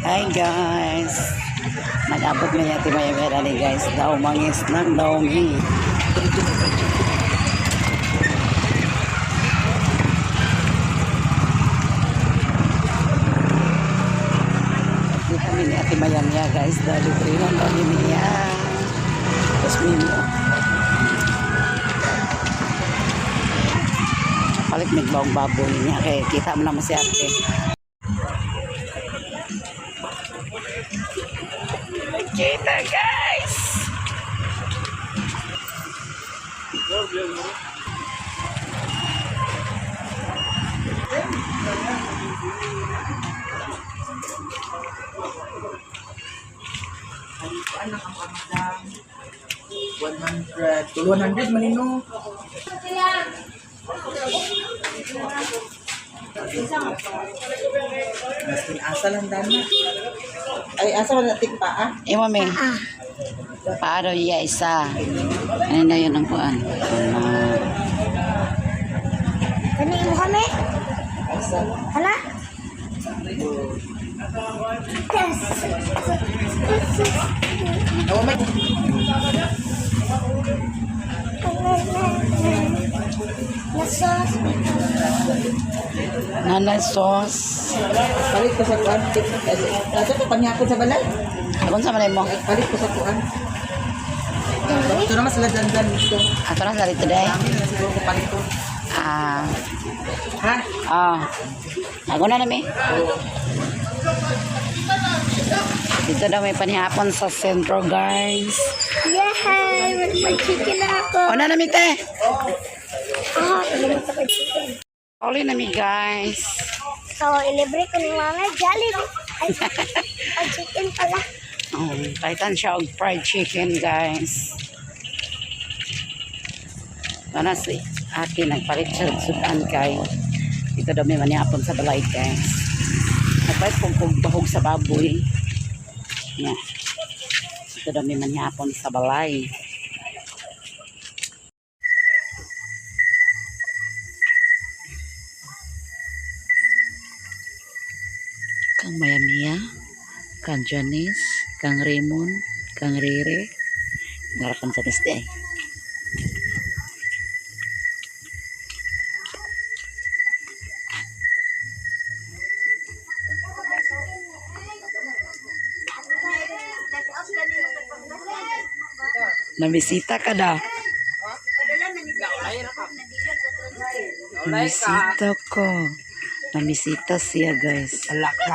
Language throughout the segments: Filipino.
Hi guys. Nag-abot na yati may mera ni guys. Daw mangis ng daungi. Di kami ni Ate Mayan niya guys. Dali lang kami niya. Tapos mimo. Palit may bawang baboy niya. Kaya kita mo naman si ate. Kita guys. Anak ang pamadang 100 to 100 manino. Maskin asa lang dana. Ay asa man nating paa. Mami. Paano iya isa? Ano na yun ang kuan? Kani mo kami? Asa. Hala? Yes. Awa may Nasos. Nanay sauce. palit ko sa kuan. Asa ko panyakot sa balay. Akon sa manay mo. Palit ko sa kuan. Ito naman sila dandan dito. Ato na sa rito day. Kami na siguro ko palit ko. Ah. Ha? Ah. Ako na nami. Dito daw may panihapon sa sentro guys. Yay! Mag-chicken na ako. O na nami te. Talagang sa chicken. Uli nami guys. So, ilibre ko ng mga Jollibee. Ay, chicken pala. Oh, kaitan siya og fried chicken guys. Ano si Aki nagpalit siya og sudan kay dito daw may manihapon sa balay guys. Nagpalit kong bahog sa baboy. Yeah. Dito daw may manihapon sa balay. Kang Mayamia, kang Janice, kang Raymond, kang Rere, ngarapan sa teste. Namisita ka da. Namisita ko. Namisita siya guys. Alaka.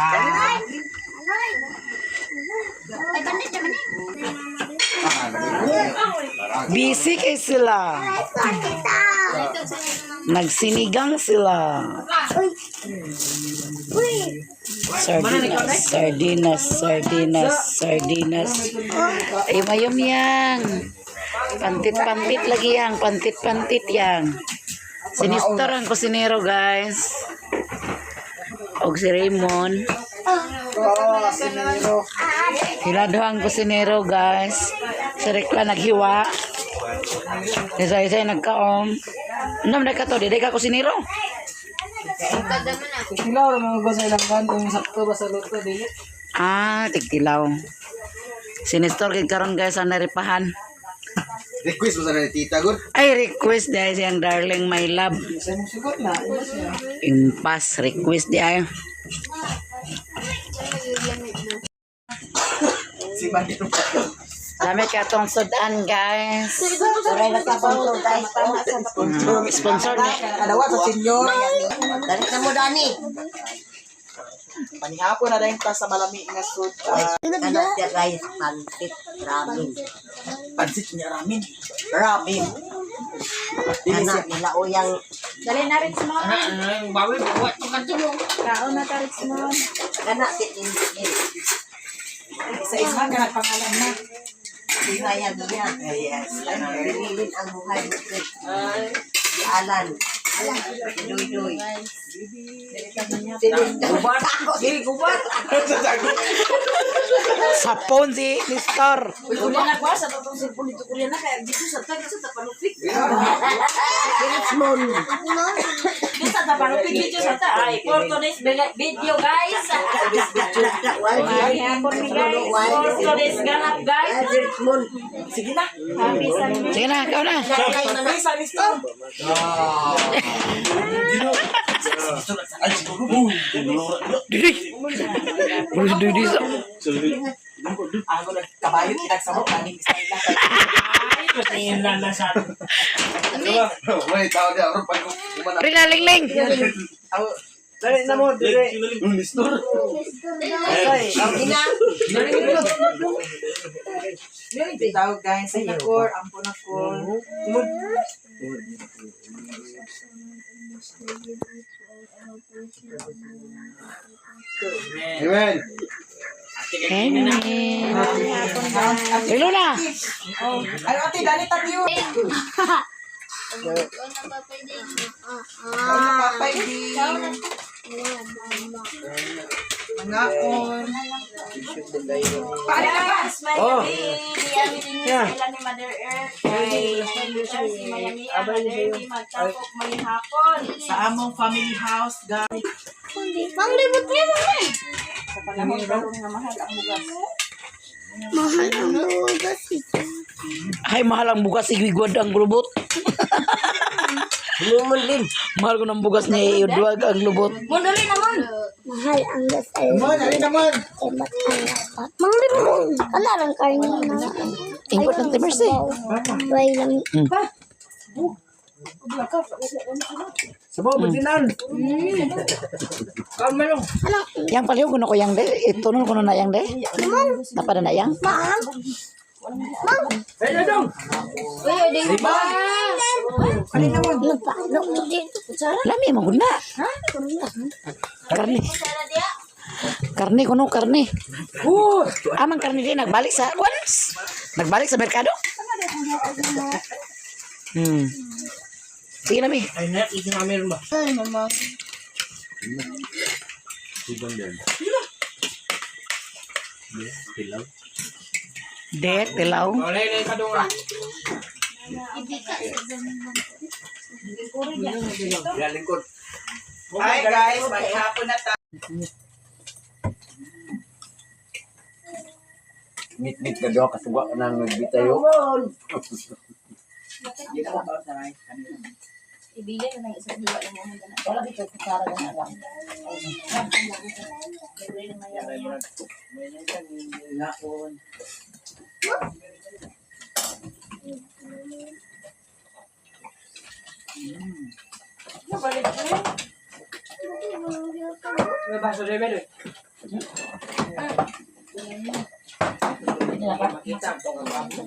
Ay, bandit naman Busy kay sila. Nagsinigang sila. Sardinas, sardinas, sardinas. Ay, mayom yang. Pantit-pantit lagi yang. Pantit-pantit yang. Sinistar ang kusinero guys. Og si Raymond. Oh, sinero. Sila doang kusinero guys. Si Rekla naghiwa. Isa-isa nagkaom. Ano na ka to? Diday ka kusinero? Sila ora mga gusto ilang kan kung sakto ba sa luto dili. Ah, tigtilaw. Sinistor kay karon guys ang naripahan. Request mo sa ni Tita Good. Ay, request dahil siyang darling my love. Sa mo sugot na, ina siya. Impas, request di ay. Si Bandit. Dami ka tong sudan guys. Tuloy na sa pangko, guys. Sponsor ni. Kadawa sa senyor. Dali na mo, Dani. Panihapon na dahil ta sa malami nga sud. Ano siya, guys? Pansit, ramen. Pansit niya ramen. Ramen. Dili siya Nila uyang. Dali na rin mo. bawi buat pagkatulong. Kaon na ta rin mo. Kana, titin. Isa-isa ka nagpangalan na. Kaya niya. Yes. Pinilin ang buhay mo. Si Alan. Duy-duy. Gubat. Dili gubat. Sapon si Nestor. Kuya na kwa sa totong cellphone dito kuya na kaya dito sa tag sa tapanupik. Bisa ta panupig video sa ta. Ay, for today's video guys. Hapon ni guys. For today's ganap guys. Sige na. Happy Sunday. Sige na, ikaw na. Bisa listo. Didi. Ulis didi sa. Ako nagkabayo kinagsamo kaning style na. Wait, tao dia orang pag kumana. Rina lingling. Dali na mo dire. Mistur. Tawag guys sa nakor, ampo nakor. Amen. Lilo na. Ano ate dali tayo. Papay di. Mangaon. Para guys, Miami. Sila ni Mother Earth. Kay si Miami. Mother Earth. Magtapok may hapon. Sa among family house guys. Manglibot niya naman. Sa panahon karon nga mahal ang bugas. Mahal ang bugas ito. Ay, mahal ang bugas. Igwigwad ang lubot. Mahal ko ng bugas niya. Iudwag ang lubot. Munduli naman. Mahal ang gasal. Alin naman. Manglibot. Kalarang karni na. Ingkot ng Timerse. Way lang. Sabo budinan. Kamalong. Yang paliw ko na ko yang de. Ito ko na yang de. Napada na yang. Mahal. Ayo dong. Diba? Alin naman. Napalo mo dito. Lami mo guna. Karne. Karne kuno karne. Amang karne din nagbalik sa once. Nagbalik sa merkado. Sige na mi. Ay net ito nga meron ba? Ay, mama. Dek, tilaw. Olay ka dong ah. Ya lingkod. Hi guys, may hapon na tayo. Ngit-ngit ka daw kasuga nang nagbitayo. Ibigay na ng isang hiwa ng mga ganap. Wala dito sa para na lang. May baso rin ba? Makita ko ang baso.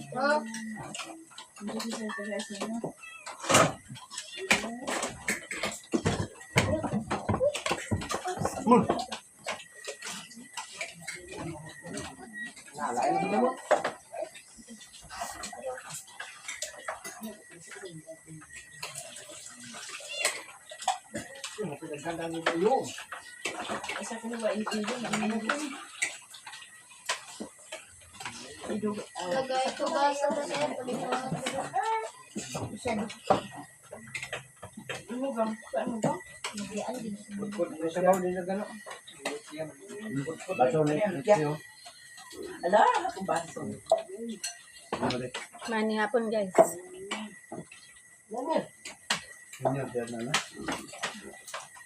Isa ko ba iido na ano ko. Lagay ko ba sa tayo? Ano bang? Ano bang? Baso ni. Ala, ako baso. Mani hapon guys.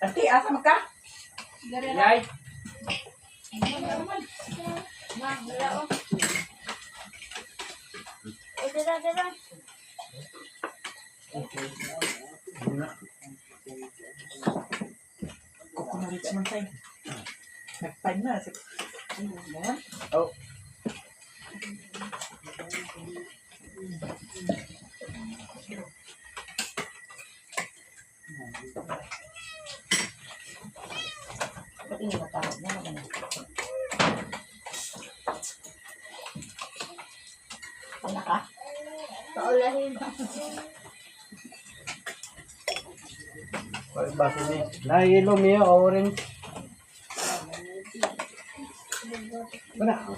Ate, asa ka? Yay. Dira. Coconut rich man tayo. Nagpain na. Oh. Paulahin. Baso ni. Nahilo mi orange. Wala.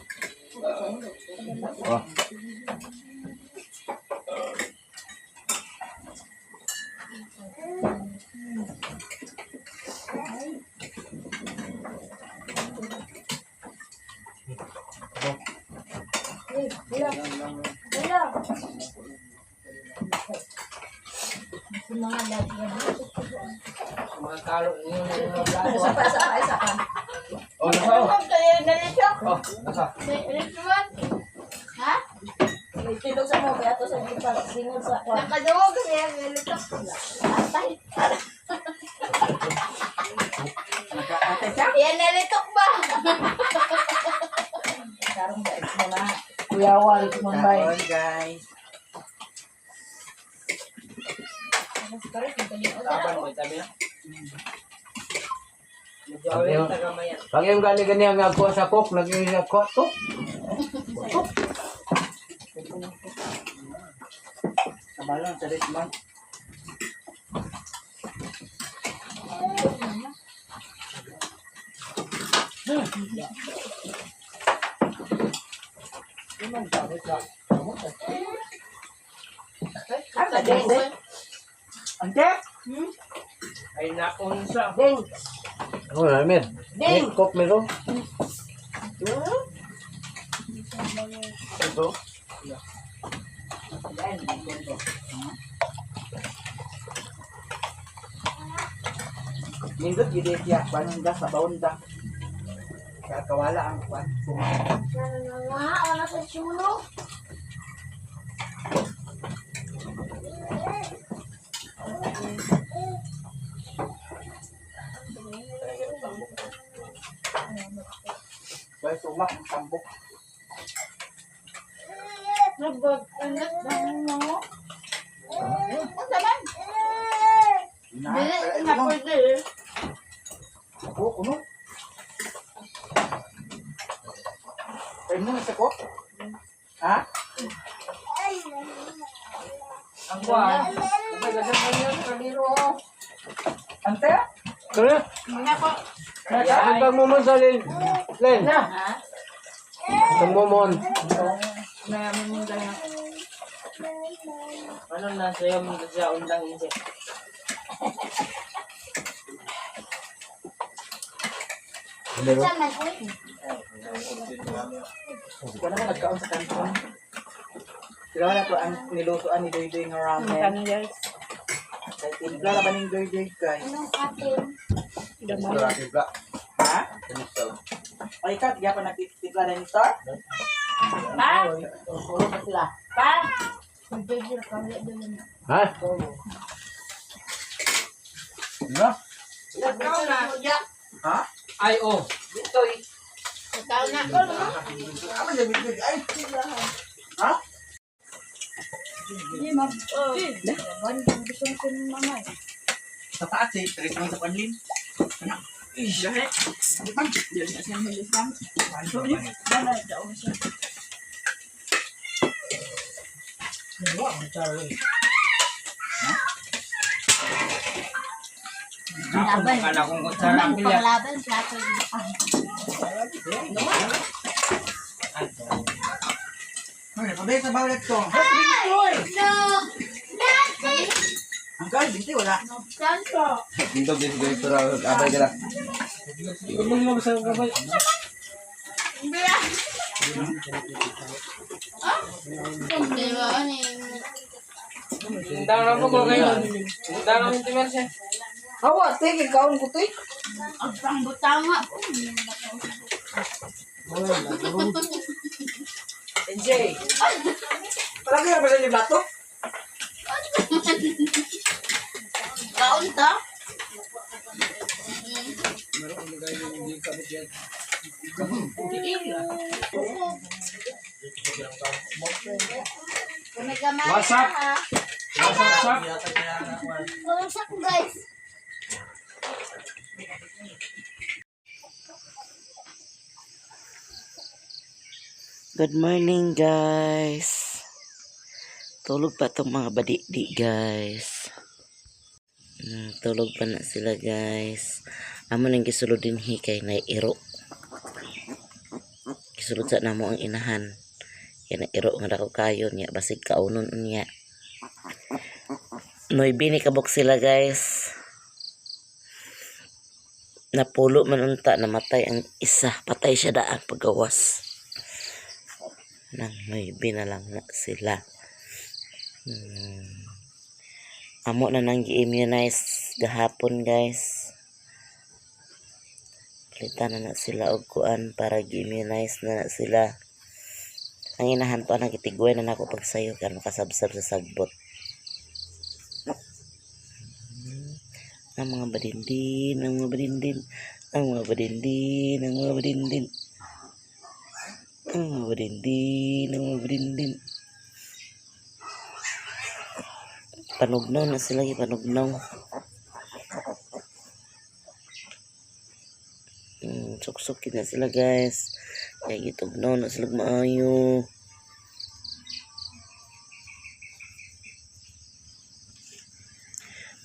Oh. Isa pa, isa pa, isa pa. Oh, nasa. Kayo nalito? Oh, nasa. Nalito man? Ha? May tilog sa mo, kaya to sa singol sa kwan. Nakadungog kasi ang nalito. Atay. Nakaate siya. Yan nalitok ba? Karong guys mo na. Kuyawan, sumumbay. Guys. Pag yung gali ganyan nga ako sa cook, naging ako to. Kabalon, sa Richmond. Ante, ante. Ante? Ay naunsa. Ding. Oh, namin. Ding. Cook meron. Ito. Nindot gid siya panunda sa baunda. Kaya kawala ang kwan. Nga, wala sa chulo. Kaya sumak ang tambok. Nabag, anak ba mo? Ang saman? Dili, napwede. Ako, ano? Kayo mo sa ko? Ha? Ang kuwan. Kapag gagawin mo yun, kaniro. Ante? Kaya, Mga ko. ang pagmumon sa Len. Len, Ha? pagmumon. Mayaman mo dala. Ano na sa'yo mo sa undang isip. Sama ko. Wala na nagkaon sa kanton. Sila na po ang nilutoan ni Doy Doy nga ramen. Kaya timpla na ba ng Doy Doy guys? Anong atin? Ha? O ikaw, tiga pa nagtitimpla na ni Star? Pa? Puro pa sila. Pa? Ha? Ano? Ikaw na. Ha? Ay, oh. Ito'y. Ikaw na. Ikaw na. Ano yung bibig? Ay! Ha? Sa taas eh, tres mo sa panlin. Laban. Akala kong kutsara ang pilya. Panglaban, plato yung Ay, pabay sa bawlet ko. No! Angkal, binti wala. Santo! Dito, dito, dito, abay ka lang. Tulong mo sa gabay. Biya! Hindi ba? Tindang na po ko ngayon. Tindang na yung timer siya. Hawa, tigil kaon ko to eh. Ang pangbutama po. NJ. Palagi na ba sa libato? Kaon ta? Kung may gamay What's up? ha. What's up? Walang ko guys. Good morning, guys. Tulog pa tong mga badidi, guys. Tulog pa na sila, guys. Amo nang gisulod din hikay na iro. gisulod sa namo ang inahan. Kaya iro nga dako kayo niya basig kaunon niya. Noy bini kabok sila guys. Napulo man unta namatay ang isa. Patay siya daang paggawas. Nang noy na lang na sila. Amo na nang gi-immunize gahapon guys. Palitan na sila og kuan para gi-immunize na sila. Ang inahan pa nagitigway na nako pagsayo kan makasabsab sa sagbot. Ang mga badindin, ang mga badindin, ang mga badindin, ang mga badindin. Ang mga badindin, ang mga badindin. Panugnaw na sila, panugnaw. Suksok na sila guys. Kaya gitugnaw na sila maayo.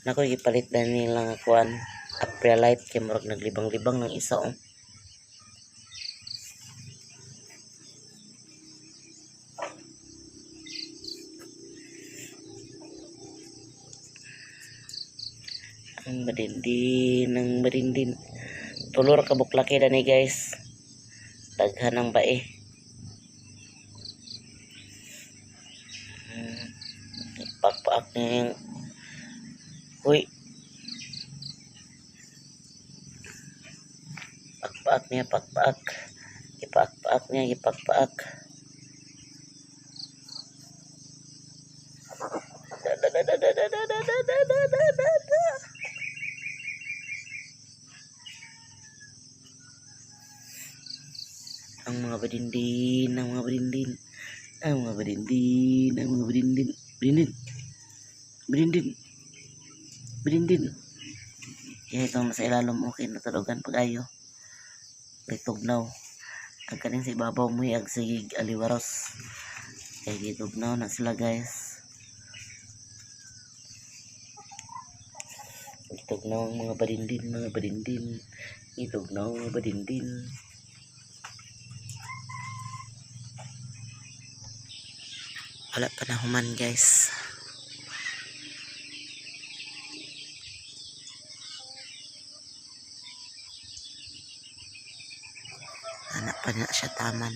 Nako ipalit na nila nga kuan. Aprelite kaya murag naglibang-libang ng isa oh. Ang badindin. Tulor ka buklaki na ni guys. Daghan ng bae. Pakpak niya yung huy. Pakpak niya, pakpak. Ipakpak niya, ipakpak. Ang mga badindin, ang mga badindin, ang mga badindin, ang mga badindin, badindin. Kaya itong nasa ilalom okay na talugan pag-ayo. Tugnaw. Ang kaning sa ibabaw mo ag sigig aliwaros. Kaya gitugnaw na sila guys. Gitugnaw ang mga badindin. Gitugnaw ang mga badindin. Wala pa na human guys. Anak pa na siya taman.